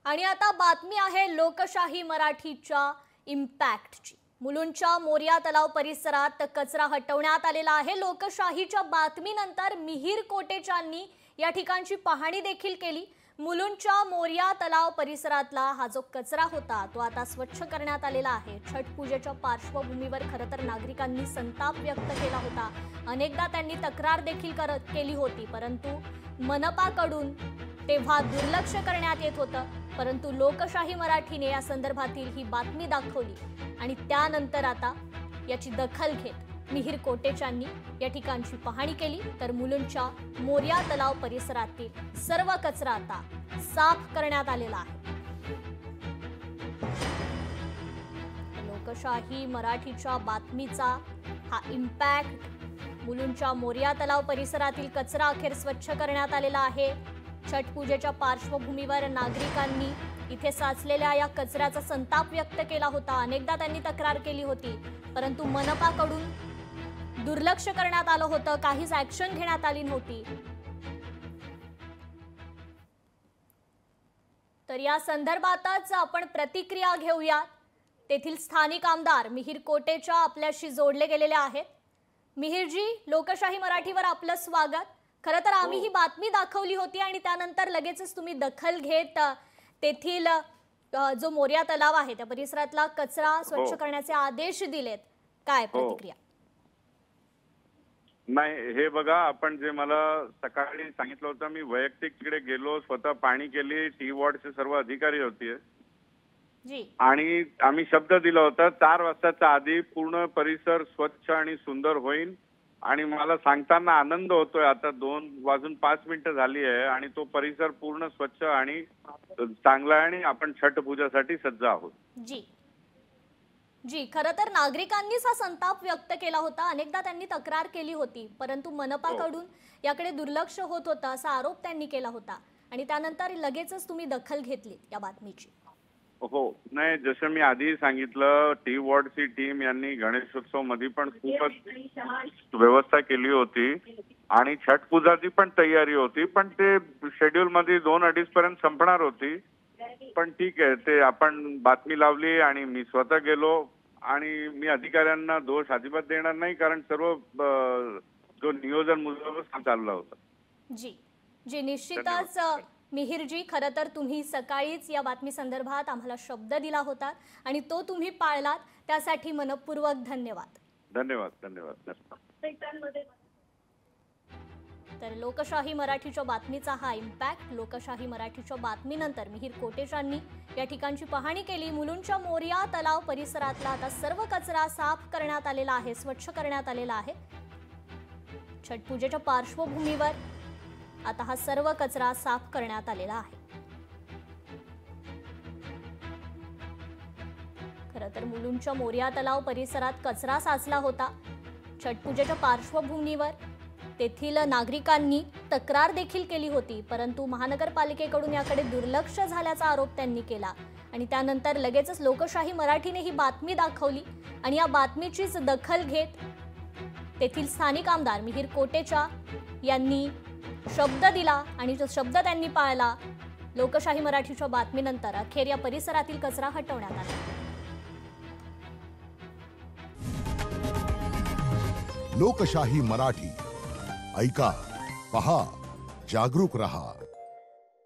आणि आता बातमी आहे लोकशाही मराठीच्या इम्पॅक्टची। मुलुंडच्या मोरिया तलाव परिसरात कचरा हटवण्यात आलेला आहे। लोकशाहीच्या बातमीनंतर मिहिर कोटेचांनी या ठिकाणची पाहणी देखील केली। मुलुंडच्या मोरिया तलाव परिसरातला हा जो कचरा होता तो आता स्वच्छ करण्यात आलेला आहे। छठ पूजेच्या पार्श्वभूमीवर खरतर नागरिकांनी संताप व्यक्त केला होता। अनेकदा त्यांनी तक्रार देखील केली होती, परंतु मनपाकडून तेव्हा दुर्लक्ष करण्यात येत होतं। परंतु लोकशाही मराठीने या संदर्भातील ही बातमी दाखवली आणि त्यानंतर आता याची दखल घेत मिहिर कोटेचांनी या ठिकाणची पाहणी केली। तर मुलुंडच्या मोरिया तलाव परिसरातील सर्व कचरा आता साफ करण्यात आलेला आहे। लोकशाही मराठीच्या बातमीचा हा इम्पॅक्ट। मुलुंडच्या मोरिया तलाव परिसरातील कचरा अखेर स्वच्छ करण्यात आलेला आहे। छठ पूजेच्या पार्श्वभूमीवर नागरिकांनी इथे साचलेल्या या कचऱ्याचा संताप व्यक्त केला होता। अनेकदा त्यांनी तक्रार केली होती, परंतु मनपाकडून दुर्लक्ष करण्यात आलं होतं, काहीच ऍक्शन घेण्यात आली नव्हती। तर या संदर्भातच आपण प्रतिक्रिया घेऊया। तेथील स्थानिक आमदार मिहिर कोटेचा आपल्याशी जोडले गेलेले आहेत। मिहिरजी, लोकशाही मराठीवर आपलं स्वागत। खरं तर आम्ही ही बातमी दाखवली होती आणि त्यानंतर लगेचच तुम्ही दखल घेत तेथील जो मोरिया तलाव आहे त्या परिसरातला कचरा स्वच्छ करण्याचे आदेश दिलेत। काय प्रतिक्रिया? नाही, हे बघा, आपण जे मला सकाळी सांगितलं होतं, मी वैयक्तिक तिकडे गेलो, स्वतः पाणी केली, टी वॉर्डचे सर्व अधिकारी होते जी, आणि आम्ही शब्द दिला होता 4 वाजताच्या आधी पूर्ण परिसर स्वच्छ आणि सुंदर होईल। आणि मला सांगताना आनंद होतोय, आता 2:05 झाली आहे आणि तो परिसर पूर्ण स्वच्छ आणि चांगला आहे आणि आपण छठ पूजासाठी सज्ज आहोत। जी जी, खरं तर नागरिकांनीच हा संताप व्यक्त केला होता। अनेकदा त्यांनी तक्रार केली होती, परंतु मनपाकडून याकडे दुर्लक्ष होत होतं असा आरोप त्यांनी केला होता आणि त्यानंतर लगेचच तुम्ही दखल घेतली या बातमीची। हो, नाही, जसं मी आधी सांगितलं, टी वॉर्डची टीम यांनी गणेशोत्सव मध्ये पण खूपच व्यवस्था केली होती आणि छठ पूजाची पण तयारी होती, पण ते शेड्यूल मध्ये 2-2:30 पर्यंत संपणार होती। पण ठीक आहे, ते आपण बातमी लावली आणि मी स्वतः गेलो आणि मी अधिकाऱ्यांना दोष अजिबात देणार नाही, कारण सर्व जो नियोजन मुजब चालला होता। जी जी, निश्चितच मिहिरजी, खरं तर तुम्ही सकाळीच या बातमी संदर्भात आम्हाला शब्द दिला होता आणि तो तुम्ही पाळलात, त्यासाठी मनपूर्वक धन्यवाद। धन्यवाद धन्यवाद। तर लोकशाही मराठीच्या बातमीचा हा इम्पॅक्ट। लोकशाही मराठीच्या बातमीनंतर मिहिर कोटेचांनी या ठिकाणची पाहणी केली। मुलुंडच्या मोरिया तलाव परिसरातला आता सर्व कचरा साफ करण्यात आलेला आहे, स्वच्छ करण्यात आलेला आहे। छठ पूजेच्या पार्श्वभूमीवर आता हा सर्व कचरा साफ करण्यात आलेला आहे। खरं तर मुलुंडच्या मोरिया तलाव परिसरात कचरा साचला होता। छठ पूजेच्या पार्श्वभूमीवर तेथील नागरिकांनी तक्रार देखील केली होती, परंतु महानगरपालिकेकडून याकडे दुर्लक्ष झाल्याचा आरोप त्यांनी केला आणि त्यानंतर लगेचच लोकशाही मराठीने ही बातमी दाखवली आणि या बातमीचीच दखल घेत तेथील स्थानिक आमदार मिहिर कोटेचा यांनी शब्द दिला आणि जो शब्द त्यांनी पाळला। लोकशाही मराठीच्या बातमीनंतर अखेर या परिसरातील कचरा हटवण्यात आला। लोकशाही मराठी ऐका, पहा, जागरूक रहा।